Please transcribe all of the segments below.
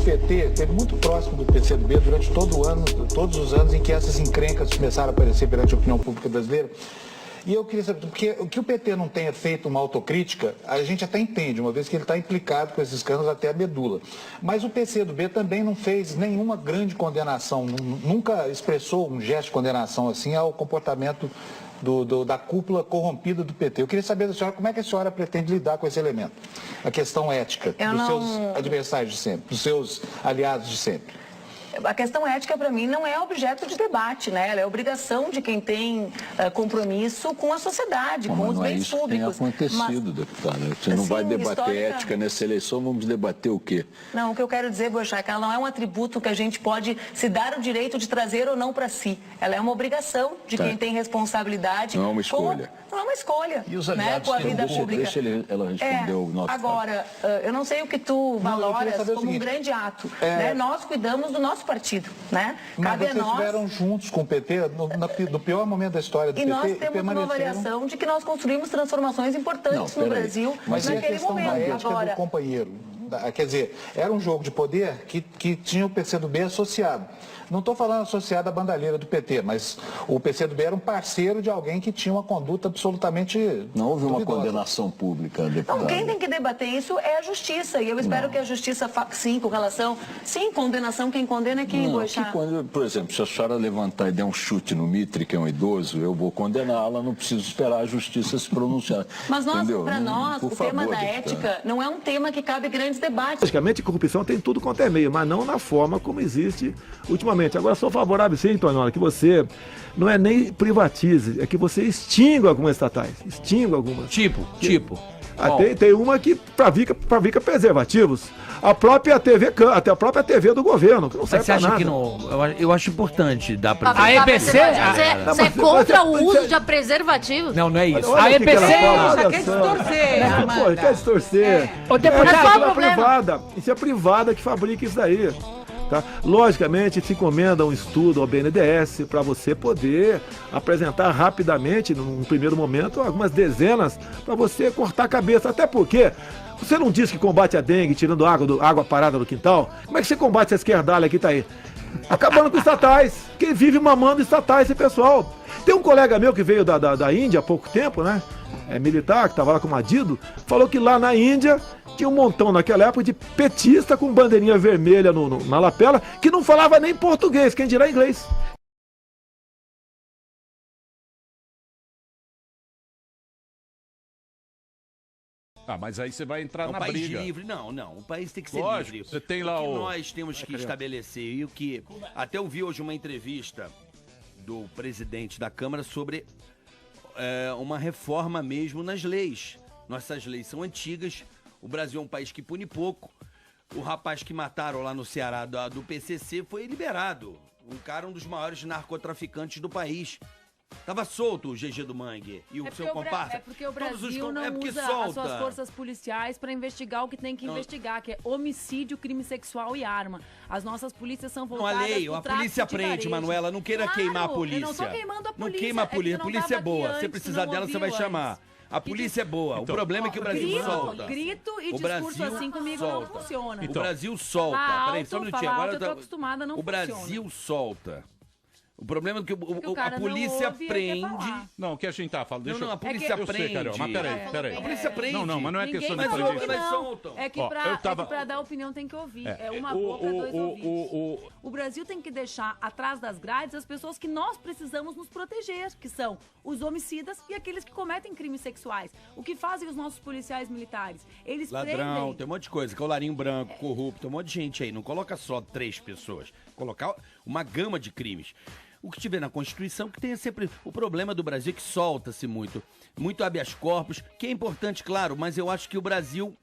PT esteve muito próximo do PCdoB durante todos os anos em que essas encrencas começaram a aparecer perante a opinião pública brasileira. E eu queria saber, porque o que o PT não tenha feito uma autocrítica, a gente até entende, uma vez que ele está implicado com esses escândalos até a medula. Mas o PCdoB também não fez nenhuma grande condenação, nunca expressou um gesto de condenação assim ao comportamento da cúpula corrompida do PT. Eu queria saber da senhora como é que a senhora pretende lidar com esse elemento, a questão ética dos seus adversários de sempre, dos seus aliados de sempre. A questão ética, para mim, não é objeto de debate, né? Ela é obrigação de quem tem compromisso com a sociedade, com os bens públicos. Tem acontecido, deputada. Você não vai debater ética nessa eleição, vamos debater o quê? Não, o que eu quero dizer, Boechat, é que ela não é um atributo que a gente pode se dar o direito de trazer ou não para si. Ela é uma obrigação de quem tem responsabilidade. Não é uma escolha. Não é uma escolha, e os com a vida pública. Deixa ela responder o nosso Agora, eu não sei o que tu valoras como um grande ato. Né? Nós cuidamos do nosso partido, né? Mas vocês estiveram juntos com o PT no pior momento da história do PT. E nós temos uma avaliação de que nós construímos transformações importantes no Brasil naquele momento. Agora, do companheiro, quer dizer, era um jogo de poder que tinha o PCdoB associado. Não estou falando associado à bandalheira do PT, mas o PCdoB era um parceiro de alguém que tinha uma conduta absolutamente Não houve uma duvidosa. Condenação pública, deputada. Não, quem tem que debater isso é a justiça. E eu espero que a justiça, sim, com relação... Sim, condenação, quem condena é quem, Boechat. Por exemplo, se a senhora levantar e der um chute no Mitre, que é um idoso, eu vou condená-la, não preciso esperar a justiça se pronunciar. Mas para nós, o tema da ética não é um tema que cabe grandes debates. Logicamente, corrupção tem tudo quanto é meio, mas não na forma como existe ultimamente. Agora, sou favorável, sim, Toniola, que você não é nem privatize, é que você extinga algumas estatais. Extinga algumas. Tipo. Tem uma que fabrica preservativos. A própria TV, até a própria TV do governo, que não serve pra nada. Mas você acha que não... Eu acho importante dar pra... A EBC... Você é contra o uso de preservativos? Não é isso. A EBC já quer distorcer. Pô, quer distorcer. Ô, deputado, Isso é privada que fabrica isso daí. Tá? Logicamente, se encomenda um estudo ao BNDES para você poder apresentar rapidamente, num primeiro momento, algumas dezenas para você cortar a cabeça. Até porque você não diz que combate a dengue tirando água parada do quintal. Como é que você combate essa esquerdalha que tá aí? Acabando com estatais. Quem vive mamando estatais, esse pessoal. Tem um colega meu que veio da Índia há pouco tempo, né? É militar, que estava lá com o Madido, falou que lá na Índia tinha um montão naquela época de petista com bandeirinha vermelha na lapela, que não falava nem português, quem dirá inglês. Mas aí você vai entrar na país briga. Livre. Não, o país tem que ser Lógico, livre. você tem lá o que nós temos que estabelecer, e o que... Até eu vi hoje uma entrevista do presidente da Câmara sobre uma reforma mesmo nas leis. Nossas leis são antigas, o Brasil é um país que pune pouco. O rapaz que mataram lá no Ceará do PCC foi liberado. Um dos maiores narcotraficantes do país. Tava solto o GG do Mangue e o seu comparsa. É porque o Brasil não usa as suas forças policiais para investigar o que tem que investigar, que é homicídio, crime sexual e arma. As nossas polícias são voltadas pro tráfico de varejo. A polícia prende, Manuela. Não queira queimar a polícia. Eu não tô queimando a polícia. Não queima a polícia. A polícia é boa. Se precisar dela, você vai chamar. A polícia é boa. O problema é que o Brasil solta. Grito e discurso assim comigo não funciona. O Brasil solta. Peraí, só um minutinho. Agora eu tô acostumada, não funciona. O Brasil solta. O problema é que a polícia prende... Não, o que a gente tá falando... Não, a polícia prende. Eu sei, Carol, mas peraí. A polícia prende. Não, mas não é questão de prender. Mas soltam. É que pra dar opinião tem que ouvir. É uma boca, dois ouvidos. O Brasil tem que deixar atrás das grades as pessoas que nós precisamos nos proteger, que são os homicidas e aqueles que cometem crimes sexuais. O que fazem os nossos policiais militares? Eles Ladrão, tem um monte de coisa. Colarinho branco, corrupto, tem um monte de gente aí. Não coloca só 3 pessoas. Colocar uma gama de crimes. O que tiver na Constituição, que tem sempre o problema do Brasil, que solta-se muito habeas corpus, que é importante, claro, mas eu acho que o Brasil...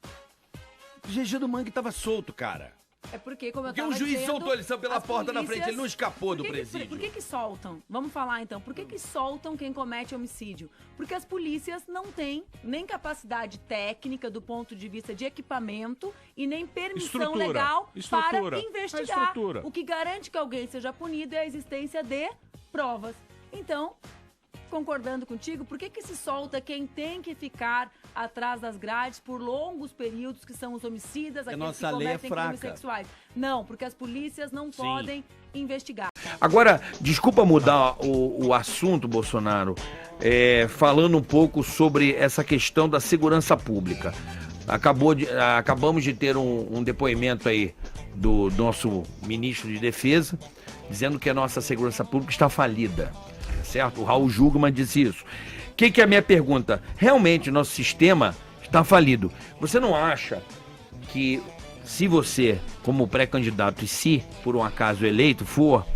O GG do Mangue tava solto, cara. É porque, como eu tava o juiz dizendo, soltou ele, saiu pela porta da frente, ele não escapou do presídio. Por que soltam? Vamos falar então. Por que soltam quem comete homicídio? Porque as polícias não têm nem capacidade técnica do ponto de vista de equipamento e nem permissão legal para investigar. O que garante que alguém seja punido é a existência de provas. Então, concordando contigo, por que se solta quem tem que ficar atrás das grades por longos períodos, que são os homicidas, aqueles que cometem crimes sexuais? Não, porque as polícias não podem investigar. Agora, desculpa mudar o assunto, Bolsonaro, falando um pouco sobre essa questão da segurança pública. Acabamos de ter um depoimento aí do nosso ministro de Defesa, dizendo que a nossa segurança pública está falida, certo? O Raul Jungmann disse isso. O que é a minha pergunta? Realmente o nosso sistema está falido. Você não acha que, se você, como pré-candidato, e se por um acaso eleito for,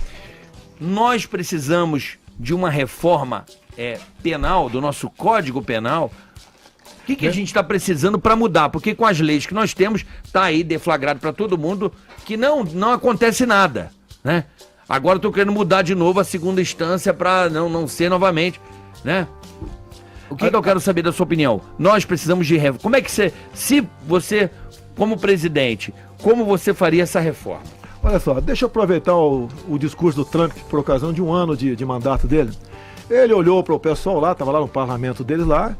nós precisamos de uma reforma penal, do nosso Código Penal? O que a gente está precisando para mudar? Porque com as leis que nós temos, está aí deflagrado para todo mundo que não acontece nada, né? Agora estou querendo mudar de novo a segunda instância para não ser novamente, né? O que eu quero saber da sua opinião? Nós precisamos de reforma. Como é que se você, como presidente, como você faria essa reforma? Olha só, deixa eu aproveitar o discurso do Trump, por ocasião de um ano de mandato dele. Ele olhou para o pessoal lá, estava lá no parlamento deles lá,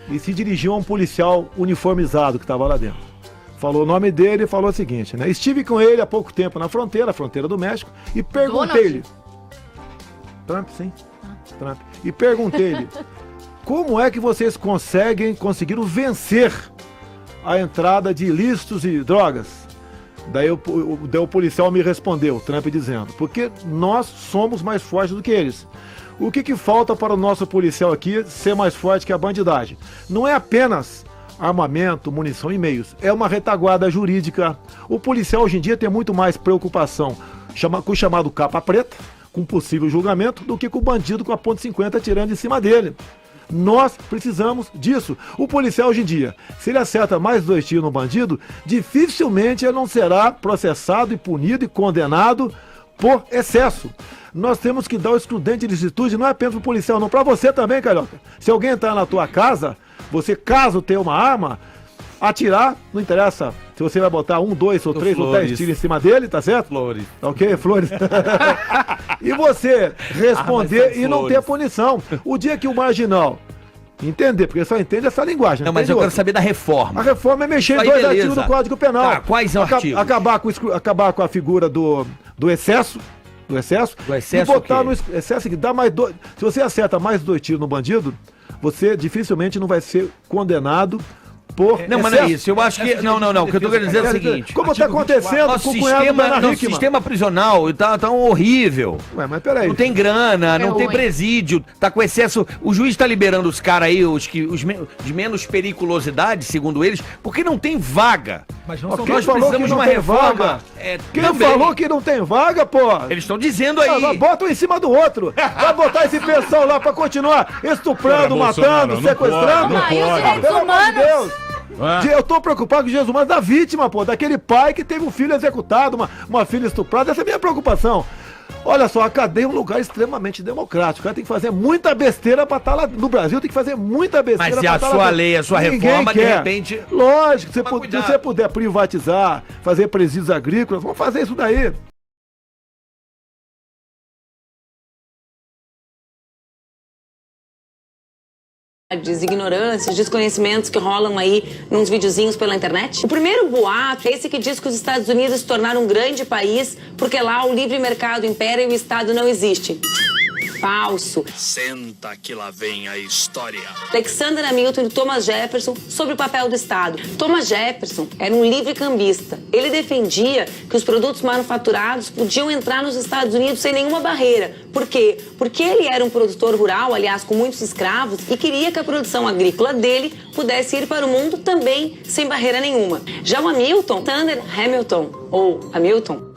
e se dirigiu a um policial uniformizado que estava lá dentro. Falou o nome dele e falou o seguinte, né? Estive com ele há pouco tempo na fronteira do México, e perguntei-lhe... Trump, sim. Trump. E perguntei-lhe, como é que vocês conseguiram vencer a entrada de ilícitos e drogas? Daí o policial me respondeu, Trump dizendo, porque nós somos mais fortes do que eles. O que falta para o nosso policial aqui ser mais forte que a bandidagem? Não é apenas armamento, munição e meios, é uma retaguarda jurídica. O policial hoje em dia tem muito mais preocupação com o chamado capa preta, com possível julgamento, do que com o bandido com a .50 atirando em cima dele. Nós precisamos disso. O policial hoje em dia, se ele acerta mais 2 tiros no bandido, dificilmente ele não será processado e punido e condenado por excesso. Nós temos que dar o excludente de licitude, não é apenas para o policial, não, para você também, Carioca. Se alguém entrar na tua casa, você, caso tenha uma arma, atirar, não interessa se você vai botar 1, 2 ou 3 ou 10 tiros em cima dele, tá certo? Flores. Ok, flores. E você responder e não ter punição. O dia que o marginal entender, porque só entende essa linguagem. Não, mas eu quero saber da reforma. A reforma é mexer em 2 artigos do Código Penal. Tá, quais são os artigos? Acabar com a figura do excesso. Do excesso e botar no excesso que dá mais 2. Se você acerta mais 2 tiros no bandido, você dificilmente não vai ser condenado por não, mas não é isso. Eu acho que. Não. O que eu tô querendo dizer é o seguinte. Como está acontecendo com o cunhado da Ana Hickman. Nosso sistema prisional tá horrível. Ué, mas peraí. Não tem grana, não tem presídio, tá com excesso. O juiz tá liberando os caras aí, os de menos periculosidade, segundo eles, porque não tem vaga. Mas nós precisamos de uma reforma. Quem falou que não tem vaga, pô? Eles estam dizendo aí. Bota um em cima do outro. Vai botar esse pessoal lá pra continuar estuprando, matando, sequestrando. Pelo amor de Deus. Eu tô preocupado com os direitos humanos da vítima, pô, daquele pai que teve um filho executado, uma filha estuprada. Essa é a minha preocupação. Olha só, a cadeia é um lugar extremamente democrático. O cara tem que fazer muita besteira pra estar lá no Brasil, tem que fazer muita besteira. Mas se a sua lei, a sua reforma, de repente... Lógico, se você puder privatizar, fazer presídios agrícolas, vamos fazer isso daí. Ignorâncias, desconhecimentos que rolam aí nos videozinhos pela internet. O primeiro boato é esse que diz que os Estados Unidos se tornaram um grande país porque lá o livre mercado impera e o Estado não existe. Falso. Senta que lá vem a história. Alexander Hamilton e Thomas Jefferson sobre o papel do Estado. Thomas Jefferson era um livre-cambista. Ele defendia que os produtos manufaturados podiam entrar nos Estados Unidos sem nenhuma barreira. Por quê? Porque ele era um produtor rural, aliás, com muitos escravos, e queria que a produção agrícola dele pudesse ir para o mundo também sem barreira nenhuma. Já o Alexander Hamilton, ou Hamilton,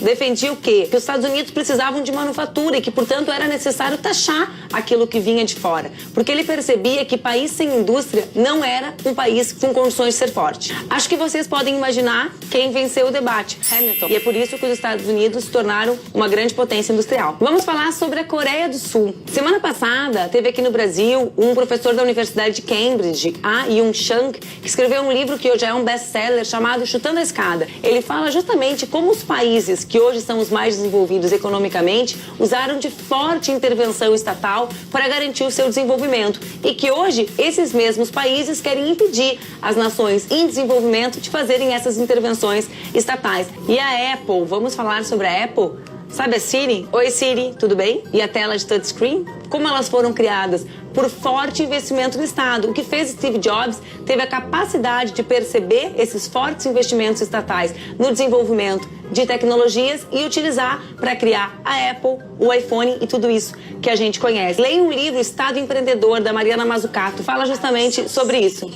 defendia o quê? Que os Estados Unidos precisavam de manufatura e que, portanto, era necessário taxar aquilo que vinha de fora. Porque ele percebia que país sem indústria não era um país com condições de ser forte. Acho que vocês podem imaginar quem venceu o debate. Hamilton. E é por isso que os Estados Unidos se tornaram uma grande potência industrial. Vamos falar sobre a Coreia do Sul. Semana passada, teve aqui no Brasil um professor da Universidade de Cambridge, Ah Young-chang, que escreveu um livro que hoje é um best-seller chamado Chutando a Escada. Ele fala justamente como os países países que hoje são os mais desenvolvidos economicamente usaram de forte intervenção estatal para garantir o seu desenvolvimento e que hoje esses mesmos países querem impedir as nações em desenvolvimento de fazerem essas intervenções estatais. E a Apple, vamos falar sobre a Apple? Sabe a Siri? Oi Siri, tudo bem? E a tela de touchscreen? Como elas foram criadas? Por forte investimento do Estado. O que fez Steve Jobs teve a capacidade de perceber esses fortes investimentos estatais no desenvolvimento de tecnologias e utilizar para criar a Apple, o iPhone e tudo isso que a gente conhece. Leia um livro, Estado Empreendedor, da Mariana Mazzucato, fala justamente sobre isso.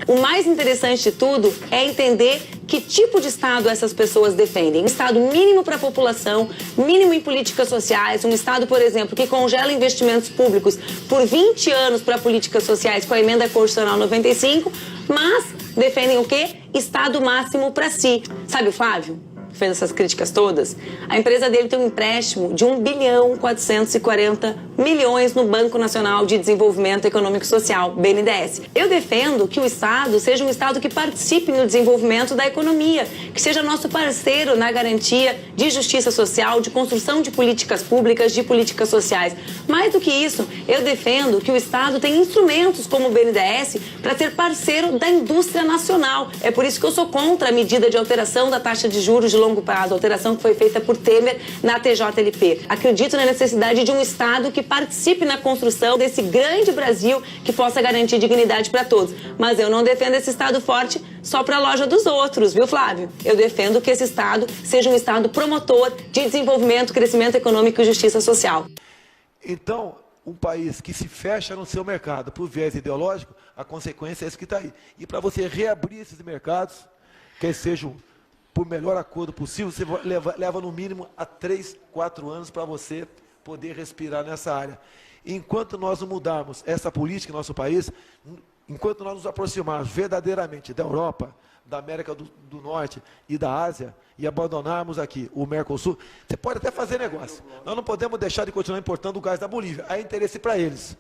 O mais interessante de tudo é entender que tipo de Estado essas pessoas defendem. Um Estado mínimo para a população, mínimo em políticas sociais, um Estado, por exemplo, que congela investimentos públicos por 20 anos para políticas sociais com a Emenda Constitucional 95, mas defendem o quê? Estado máximo para si. Sabe o Flávio? Fez essas críticas todas, a empresa dele tem um empréstimo de 1.440 bilhões no Banco Nacional de Desenvolvimento Econômico e Social, BNDES. Eu defendo que o Estado seja um Estado que participe no desenvolvimento da economia, que seja nosso parceiro na garantia de justiça social, de construção de políticas públicas, de políticas sociais. Mais do que isso, eu defendo que o Estado tenha instrumentos como o BNDES para ser parceiro da indústria nacional. É por isso que eu sou contra a medida de alteração da taxa de juros de longo prazo, alteração que foi feita por Temer na TJLP. Acredito na necessidade de um Estado que participe na construção desse grande Brasil que possa garantir dignidade para todos. Mas eu não defendo esse Estado forte só para a loja dos outros, viu, Flávio? Eu defendo que esse Estado seja um Estado promotor de desenvolvimento, crescimento econômico e justiça social. Então, um país que se fecha no seu mercado por viés ideológico, a consequência é isso que está aí. E para você reabrir esses mercados, que sejam por melhor acordo possível, você leva no mínimo a 3, 4 anos para você poder respirar nessa área. Enquanto nós não mudarmos essa política em nosso país, enquanto nós nos aproximarmos verdadeiramente da Europa, da América do Norte e da Ásia, e abandonarmos aqui o Mercosul, você pode até fazer negócio. Nós não podemos deixar de continuar importando o gás da Bolívia. Há interesse para eles.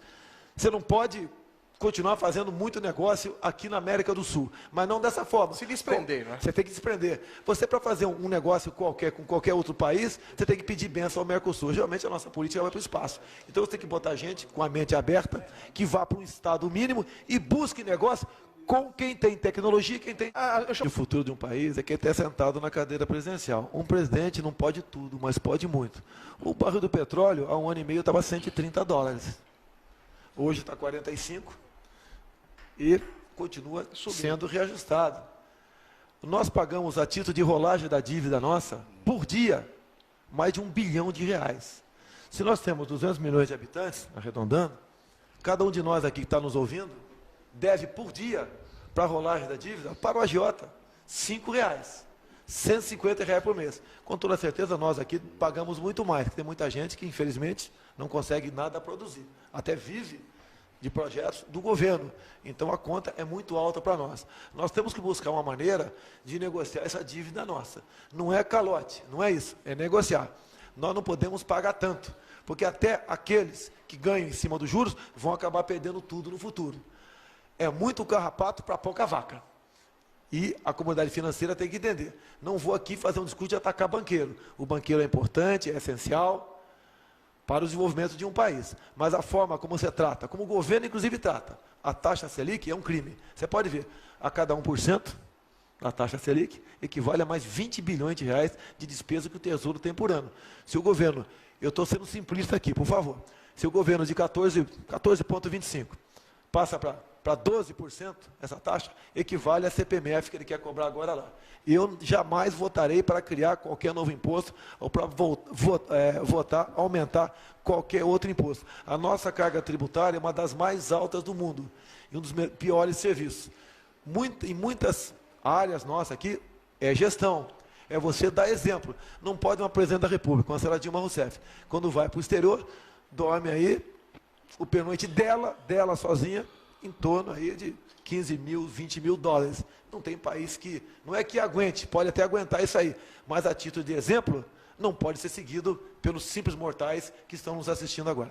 Você não pode continuar fazendo muito negócio aqui na América do Sul, mas não dessa forma. Se desprender, né? Você tem que desprender. Você, para fazer um negócio qualquer com qualquer outro país, você tem que pedir bênção ao Mercosul. Geralmente a nossa política vai para o espaço. Então você tem que botar gente com a mente aberta, que vá para um estado mínimo e busque negócio com quem tem tecnologia, quem tem... O futuro de um país é quem está sentado na cadeira presidencial. Um presidente não pode tudo, mas pode muito. O barril do petróleo, há 1 ano e meio, estava $130. Hoje está 45 e continua sendo reajustado. Nós pagamos a título de rolagem da dívida nossa, por dia, mais de R$1 bilhão. Se nós temos 200 milhões de habitantes, arredondando, cada um de nós aqui que está nos ouvindo, deve por dia, para a rolagem da dívida, para o agiota, R$5, R$150 por mês. Com toda certeza, nós aqui pagamos muito mais, porque tem muita gente que, infelizmente, não consegue nada produzir. Até vive de projetos do governo. Então, a conta é muito alta para nós. Nós temos que buscar uma maneira de negociar essa dívida nossa. Não é calote, não é isso, é negociar. Nós não podemos pagar tanto, porque até aqueles que ganham em cima dos juros vão acabar perdendo tudo no futuro. É muito carrapato para pouca vaca. E a comunidade financeira tem que entender. Não vou aqui fazer um discurso de atacar banqueiro. O banqueiro é importante, é essencial para o desenvolvimento de um país. Mas a forma como você trata, como o governo inclusive trata, a taxa Selic é um crime. Você pode ver, a cada 1% da taxa Selic equivale a mais R$20 bilhões de despesa que o Tesouro tem por ano. Se o governo, eu estou sendo simplista aqui, por favor, se o governo de 14,25 passa para 12%, essa taxa equivale à CPMF que ele quer cobrar agora lá. Eu jamais votarei para criar qualquer novo imposto ou para votar, aumentar qualquer outro imposto. A nossa carga tributária é uma das mais altas do mundo e um dos piores serviços. Em muitas áreas nossas aqui é gestão, é você dar exemplo. Não pode uma presidente da República, como a senhora Dilma Rousseff, quando vai para o exterior, dorme aí, o pernoite dela sozinha, em torno aí de 15 mil, 20 mil dólares. Não tem país que, não é que aguente, pode até aguentar isso aí, mas a título de exemplo, não pode ser seguido pelos simples mortais que estão nos assistindo agora.